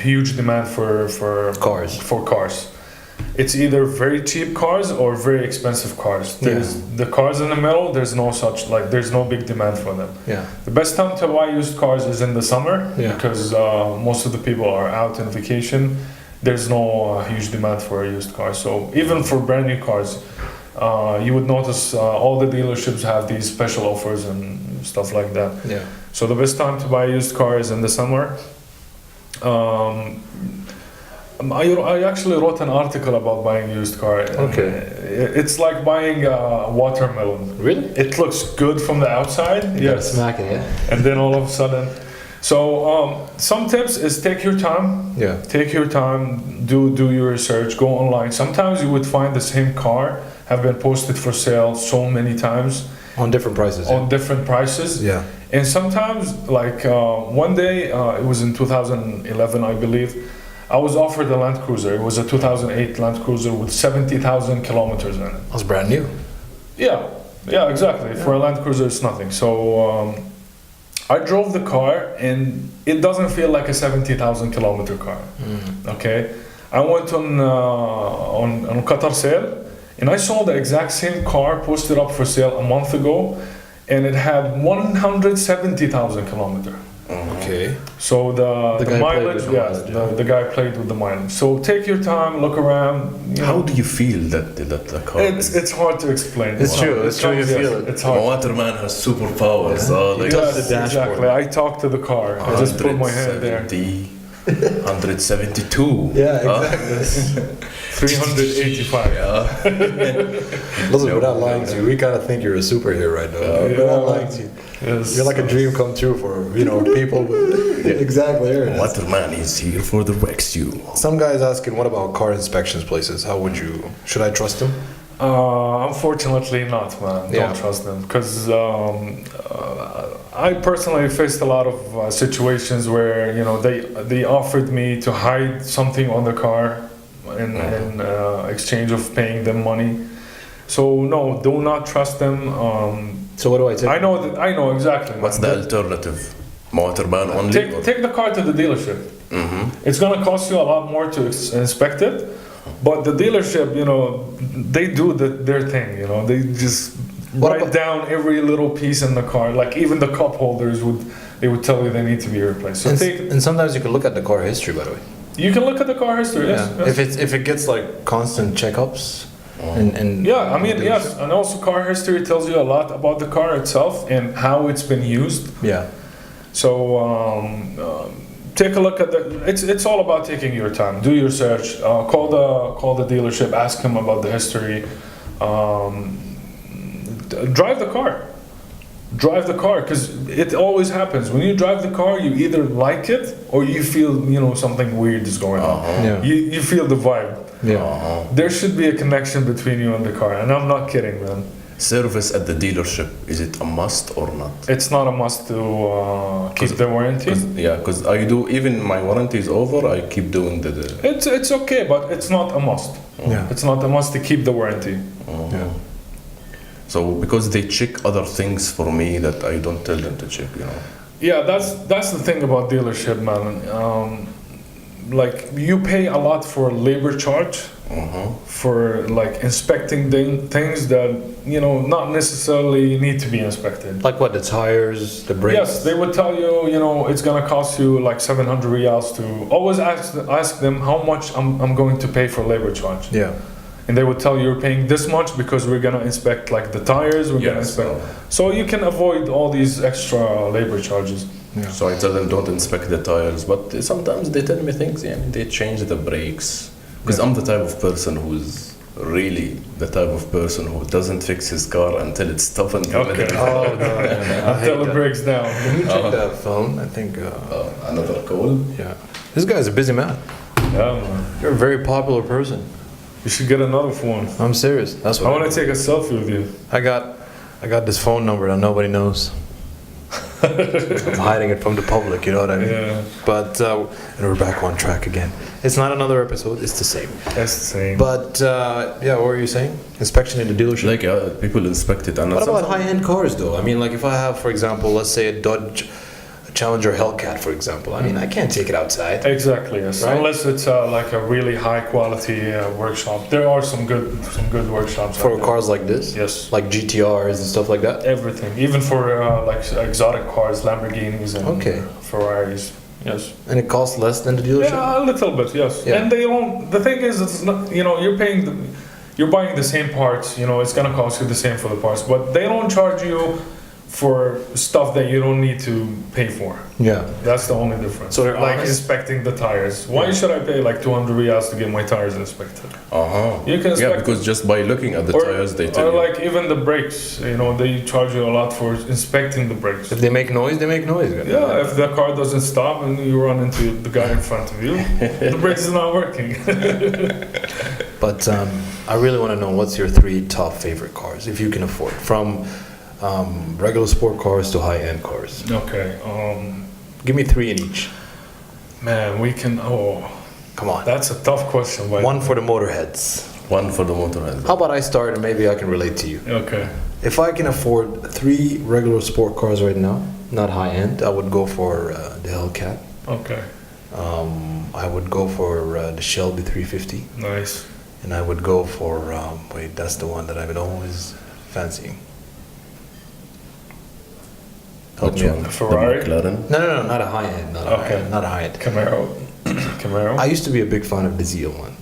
huge demand for Cars. For cars. It's either very cheap cars or very expensive cars. There's the cars in the middle. There's no such there's no big demand for them. Yeah. The best time to buy used cars is in the summer Yeah. because most of the people are out on vacation. There's no huge demand for a used car. So even for brand new cars, you would notice all the dealerships have these special offers and stuff like that. Yeah. So the best time to buy a used car is in the summer. I actually wrote an article about buying a used car. Okay. It's like buying a watermelon. Really? It looks good from the outside. Yes. Smack it, yeah? And then all of a sudden. So some tips is take your time. Yeah. Take your time. Do your research. Go online. Sometimes you would find the same car have been posted for sale so many times On different prices. on different prices. Yeah. And sometimes, one day, it was in 2011, I believe, I was offered a Land Cruiser. It was a 2008 Land Cruiser with 70,000 kilometers in it. That was brand new. Yeah, exactly. For a Land Cruiser, it's nothing. So I drove the car, and it doesn't feel like a 70,000 kilometer car. Okay, I went on Qatar sale, and I saw the exact same car posted up for sale a month ago, and it had 170,000 kilometer. Okay. So the guy played mileage, with the yeah, mileage, yeah. the guy played with the mileage. So take your time, look around. How do you feel that the car? It's hard to explain. It's true, it's true, you feel it. It's hard. Waterman has superpowers. Yeah. Yes, the dashboard. exactly. I talked to the car. I just put my hand there. 172. Yeah, exactly. 385. Listen, without lying to you, we kind of think you're a superhero right now. Without lying to you. Yes. You're like a dream come true for, people. Exactly. There it is. Waterman is here for the rescue. Some guy's asking, what about car inspections places? How would you, should I trust them? Unfortunately not, man. Yeah. Don't trust them. Because I personally faced a lot of situations where, they offered me to hide something on the car in exchange of paying them money. So no, do not trust them. So what do I take? I know exactly. What's man. the alternative? Waterman only? Take the car to the dealership. Mm-hmm. It's gonna cost you a lot more to inspect it, but the dealership, they do their thing. They just write down every little piece in the car. Like even the cup holders would tell you they need to be replaced. So and sometimes you can look at the car history, by the way. you can look at the car history. Yes. Yeah. Yes. If it gets like constant checkups and Yeah, I mean, yes, and also car history tells you a lot about the car itself and how it's been used. Yeah. So take a look at the. It's all about taking your time. Do your search. Call the dealership. Ask him about the history. Drive the car. Drive the car, because it always happens. When you drive the car, you either like it or you feel something weird is going on. Yeah. You feel the vibe. Yeah. There should be a connection between you and the car, and I'm not kidding, man. Service at the dealership, is it a must or not? It's not a must to keep the warranty. Because I do, even my warranty is over, I keep doing the It's okay, but it's not a must. Yeah. It's not a must to keep the warranty. Yeah. So because they check other things for me that I don't tell them to check, Yeah, that's the thing about dealership, man. Like you pay a lot for labor charge, for like inspecting things that not necessarily need to be inspected. Like what? The tires, the brakes. Yes, they would tell you, it's gonna cost you like 700 riyals to always ask them how much I'm going to pay for labor charge. Yeah. And they would tell you you're paying this much because we're gonna inspect like the tires. We're gonna inspect. So you can avoid all these extra labor charges. Yeah. So I tell them don't inspect the tires, but sometimes they tell me things. Yeah, they change the brakes because I'm the type of person who's really the type of person who doesn't fix his car until it's toughened. Okay. Oh, no, Until it breaks down. Can you check that phone? I think. Another call. Yeah. This guy's a busy man. Yeah, man. You're a very popular person. You should get another phone. I'm serious. That's what I want to take a selfie with you. I got this phone number that nobody knows. I'm hiding it from the public, you know what I mean? Yeah. But and we're back on track again. It's not another episode. It's the same. That's the same. But yeah, what were you saying? Inspection in the dealership. Like people inspect it. And What about sometimes- high-end cars, though? I mean, like if I have, for example, let's say a Dodge Challenger Hellcat, for example. I mean, I can't take it outside. Exactly, yes. Right? Unless it's like a really high quality workshop. There are some good workshops For out there. cars like this? Yes. Like GTRs and stuff like that? Everything, even for like exotic cars, Lamborghinis and Okay. Ferraris. Yes. And it costs less than the dealership? Yeah, a little bit. Yes. Yeah. And they don't. The thing is, it's not. You're paying. You're buying the same parts. It's gonna cost you the same for the parts, but they don't charge you for stuff that you don't need to pay for. Yeah. That's the only difference. So they're like honest? inspecting the tires. Why should I pay like 200 riyals to get my tires inspected? You can Yeah, inspect because just by looking at the tires, they tell or you. like even the brakes. They charge you a lot for inspecting the brakes. If they make noise, they make noise. Yeah, if the car doesn't stop and you run into the guy in front of you, the brakes is not working. But I really want to know what's your 3 top favorite cars, if you can afford, from regular sport cars to high-end cars. Okay. Give me 3 in each. Man, we can. Oh, Come on. that's a tough question. But One for the motorheads. One for the motorhead. How about I start and maybe I can relate to you? Okay. If I can afford 3 regular sport cars right now, not high-end, I would go for the Hellcat. Okay. I would go for the Shelby 350. Nice. And I would go for, wait, that's the one that I've been always fancying. Which me one? out. Ferrari? The McLaren. No, not a high-end, not a Okay. high-end, not a high-end. Camaro. Camaro. I used to be a big fan of the Zeal one,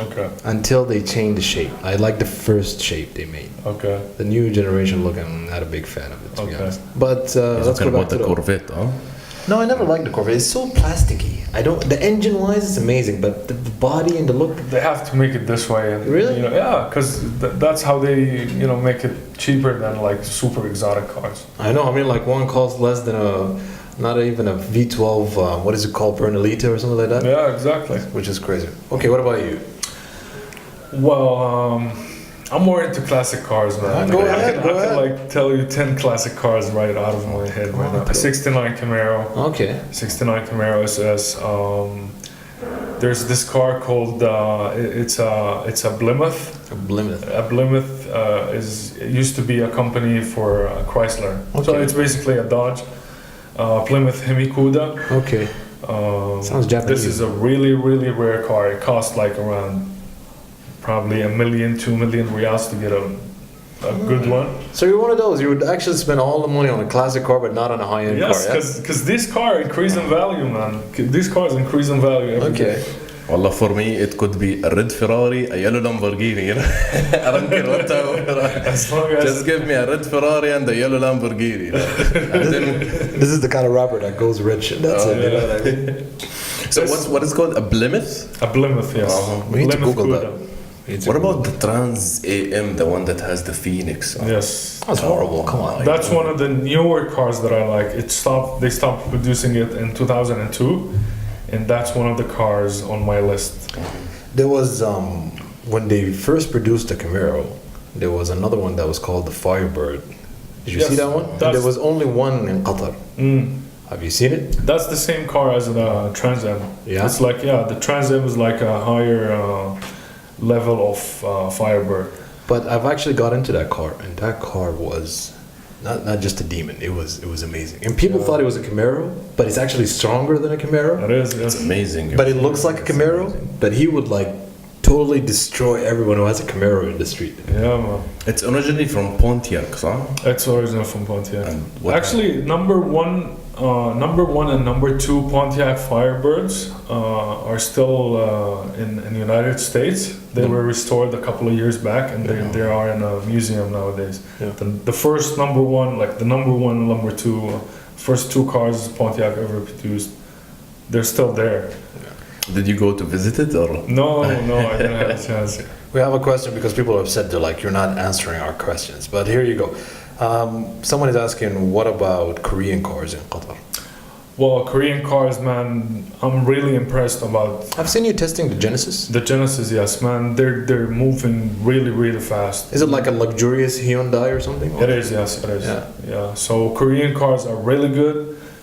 Okay. until they changed the shape. I like the first shape they made. Okay. The new generation look, I'm not a big fan of it, to be Okay. honest. But You're let's talking go back about to the Corvette, huh? No, I never liked the Corvette. It's so plasticky. I don't. The engine-wise, it's amazing, but the body and the look. They have to make it this way. And, Really? Yeah, because that's how they, make it cheaper than like super exotic cars. I know. I mean, like one costs less than not even a V12. What is it called, per liter or something like that? Yeah, exactly. Which is crazy. Okay, what about you? Well, I'm more into classic cars, man. Go I ahead, can, go I can ahead. like tell you 10 classic cars right out of my head right now. A 69 Camaro. Okay. 69 Camaro SS. There's this car called it's a Plymouth. A Plymouth. A Plymouth it used to be a company for Chrysler. So Okay. it's basically a Dodge. Plymouth Hemikuda. Okay. Sounds Japanese. This is a really, really rare car. It costs like around probably $1 million, 2 million riyals to get a good one. So you're one of those. You would actually spend all the money on a classic car, but not on a high-end Yes, car. Yeah? because these cars increase in value, man. These cars increase in value every Okay. day. Wallah, for me, it could be a red Ferrari, a yellow Lamborghini. You know? I don't care what type of Ferrari. As long as Just give me a red Ferrari and a yellow Lamborghini. You know? And then, This is the kind of rapper that goes rich. That's it. You know what I mean? so what is called a Plymouth? a Plymouth, yes. We need to Plymouth Google Cuda. that. What about the Trans AM, the one that has the Phoenix? Yes. That's horrible. Come on. That's one of the newer cars that I like. They stopped producing it in 2002, and that's one of the cars on my list. There was when they first produced the Camaro, there was another one that was called the Firebird. Did you Yes, see that one? that's- There was only one in Qatar. Have you seen it? That's the same car as the Trans Am. Yeah? It's like, the Trans Am is like a higher level of Firebird. But I've actually got into that car, and that car was not just a demon. It was amazing. And people thought it was a Camaro, but it's actually stronger than a Camaro. It is, It's yes. amazing. But it looks like a Camaro. But he would like totally destroy everyone who has a Camaro in the street. Yeah, man. It's originally from Pontiac, صح? It's original from Pontiac. And what- Actually, number one and number two Pontiac Firebirds are still in the United States. They were restored a couple of years back, and they are in a museum nowadays. Yeah. The first number one, like the number one and number two, first two cars Pontiac ever produced, they're still there. Did you go to visit it or? No, I didn't have a chance. We have a question because people have said they're like, you're not answering our questions. But here you go. Someone is asking, what about Korean cars in Qatar? Well, Korean cars, man, I'm really impressed about I've seen you testing the Genesis. the Genesis. Yes, man, they're moving really fast. Is it like a luxurious Hyundai or something? It is, yes, it is. Yeah. Yeah. So Korean cars are really good.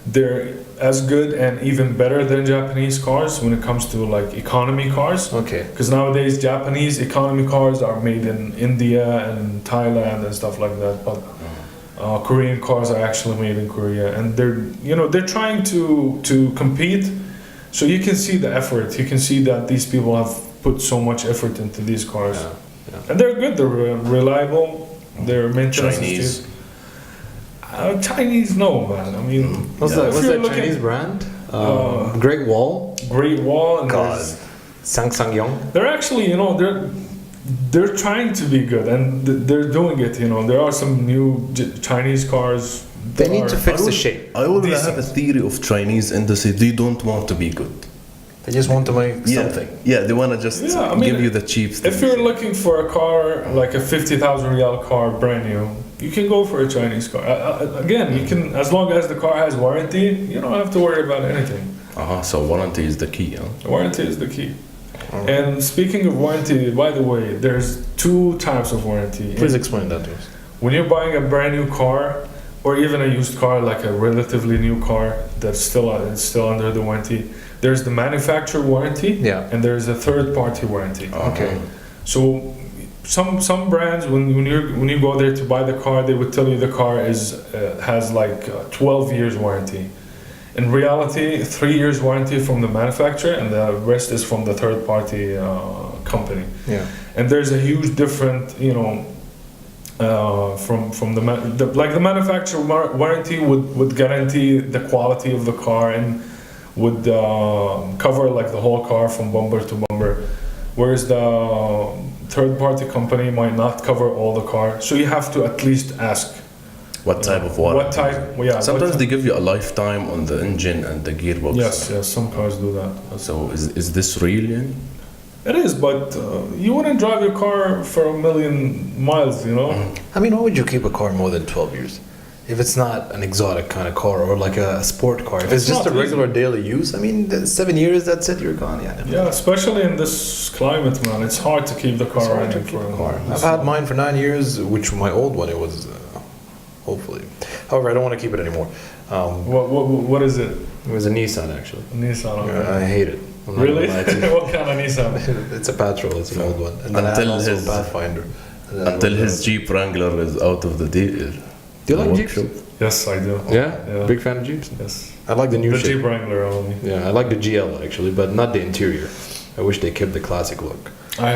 They're as good and even better than Japanese cars when it comes to like economy cars. Okay. Because nowadays Japanese economy cars are made in India and Thailand and stuff like that. But Korean cars are actually made in Korea, and they're trying to compete. So you can see the effort. You can see that these people have put so much effort into these cars, Yeah. and they're good. They're reliable. Their maintenance is Chinese. cheap. Chinese, no, man. I mean, What's if that you're Chinese looking- brand? Great Wall? Great Wall, and God. there's- Sang-Sang-Yong? they're actually, they're trying to be good, and they're doing it. There are some new Chinese cars. They that need to are- fix the shape. I always Decent. have a theory of Chinese industry. They don't want to be good. They just want to make something. Yeah, they want to just Yeah, I mean, give you the cheap If things. you're looking for a car, like a 50,000 Rial car, brand new, you can go for a Chinese car. Again, you can, as long as the car has warranty, you don't have to worry about anything. So warranty is the key, huh? Warranty is the key. And speaking of warranty, by the way, there's two types of warranty. Please explain that to us. When you're buying a brand new car, or even a used car, like a relatively new car that's still under the warranty, there's the manufacturer warranty, Yeah. and there's a third-party warranty. Okay. So some brands, when you go there to buy the car, they would tell you the car has like 12 years warranty. In reality, 3 years warranty from the manufacturer, and the rest is from the third-party company. Yeah. And there's a huge difference, from the manufacturer warranty would guarantee the quality of the car and would cover like the whole car from bumper to bumper, whereas the third-party company might not cover all the car. So you have to at least ask. What type of warranty? What type? Yeah. Sometimes what they give you a lifetime on the engine and the gearbox. Yes, some cars do that. So is this real? Yeah? It is, but you wouldn't drive your car for 1,000,000 miles, I mean, why would you keep a car more than 12 years? If it's not an exotic kind of car or like a sport car. If it's just a not regular daily use, I mean, 7 years, that's it, you're gone. Yeah. Yeah, especially in this climate, man. It's hard to keep the car It's hard to running keep for a car. I've had mine for 9 years, which my old one, it was, hopefully. However, I don't want to keep it anymore. What is it? It was a Nissan, actually. Nissan. Okay. I hate it. I'm not Really? gonna lie to you. What kind of Nissan? It's a petrol, it's an old one. And then I had Until also his- a Pathfinder. And then Until I was, his Jeep Wrangler is out of the deal. Do you like Jeeps? Yes, I do. Yeah? Yeah. Big fan of Jeeps? Yes. I like the new The shape. Jeep Wrangler only. Yeah, I like the GL actually, but not the interior. I wish they kept the classic look. I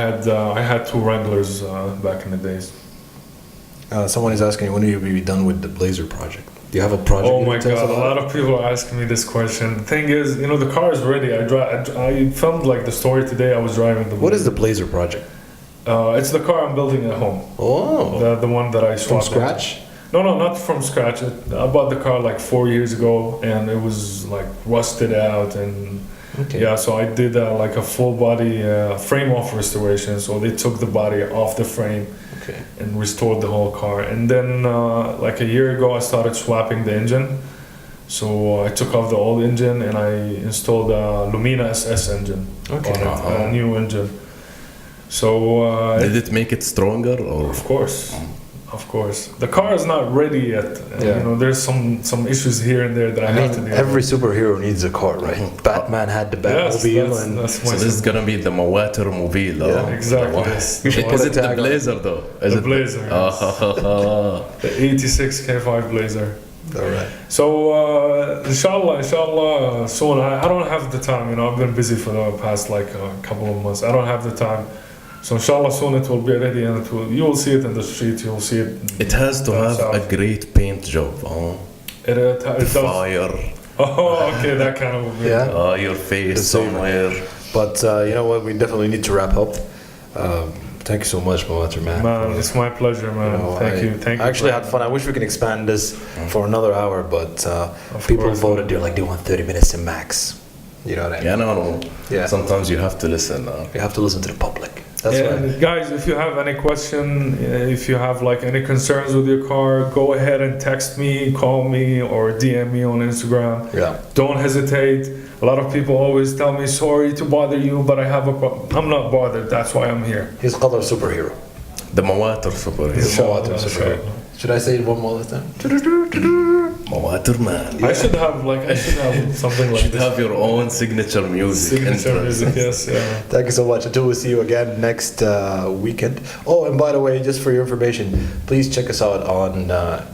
had two Wranglers back in the days. Someone is asking when will you be done with the Blazer project? Do you have a project? Oh you my can tell us god, a about? lot of people are asking me this question. The thing is, the car is ready. I filmed like the story today. I was driving the. What is the Blazer project? It's the car I'm building at home. Oh, The one that I from swapped. scratch? No, not from scratch. I bought the car like 4 years ago, and it was like rusted out, and Okay. yeah. So I did like a full body frame off restoration. So they took the body off the frame Okay. and restored the whole car. And then like a year ago, I started swapping the engine. So I took off the old engine and I installed a Lumina SS engine Okay. on it, a new engine. So Did it make it stronger or? of course, of course, the car is not ready yet. Yeah. There's some issues here and there that I, I have to mean, deal every with. superhero needs a car, right? Batman had the Yes, Batmobile, and that's So my this is gonna be the Mawter mobile. Yeah, exactly. The Yes. You should put Is a it the tag on it. Blazer though? Is The it Blazer, yes. The 86 K5 Blazer. All right. So inshallah, soon. I don't have the time. I've been busy for the past like a couple of months. I don't have the time. So inshallah, soon it will be ready, and you will see it in the street. You will see it. It has to have a great paint job. It does. Fire. Oh, okay, that kind of. Yeah. Your face The same. somewhere. But you know what? We definitely need to wrap up. Thank you so much, Mawter, man. Man, it's my pleasure, man. Thank you. I actually had fun. I wish we could expand this for another hour, but people course. voted. They're like, they want 30 minutes in max. You know what I mean? Yeah, no. Yeah. Sometimes you have to listen. You have to listen to the public. That's Yeah, right. and guys, if you have any question, if you have like any concerns with your car, go ahead and text me, call me, or DM me on Instagram. Yeah. Don't hesitate. A lot of people always tell me, sorry to bother you, but I have a I'm not bothered. That's why I'm here. He's Qatar superhero. The Mawter superhero. He's Mawter Inshallah, superhero. inshallah. Should I say it one more time? Mawter man. I should have something like You should this. have your own signature music. Signature entrance. music, yes, yeah. Thank you so much. Until we see you again next weekend. Oh, and by the way, just for your information, please check us out on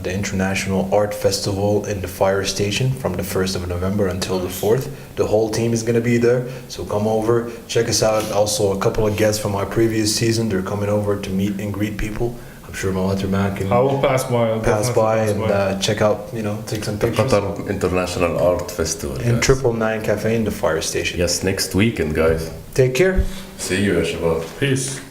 the International Art Festival in the Fire Station from the 1st of November until the 4th. The whole team is going to be there, so come over, check us out. Also, a couple of guests from our previous season, they're coming over to meet and greet people. I'm sure Mawter man can I will pass by. I'll pass definitely by pass and by. check out, take some pictures. Qatar International Art Festival. In guys. 999 Cafe in the Fire Station. Yes, next weekend, guys. Take care. See you, ya shabab. Peace.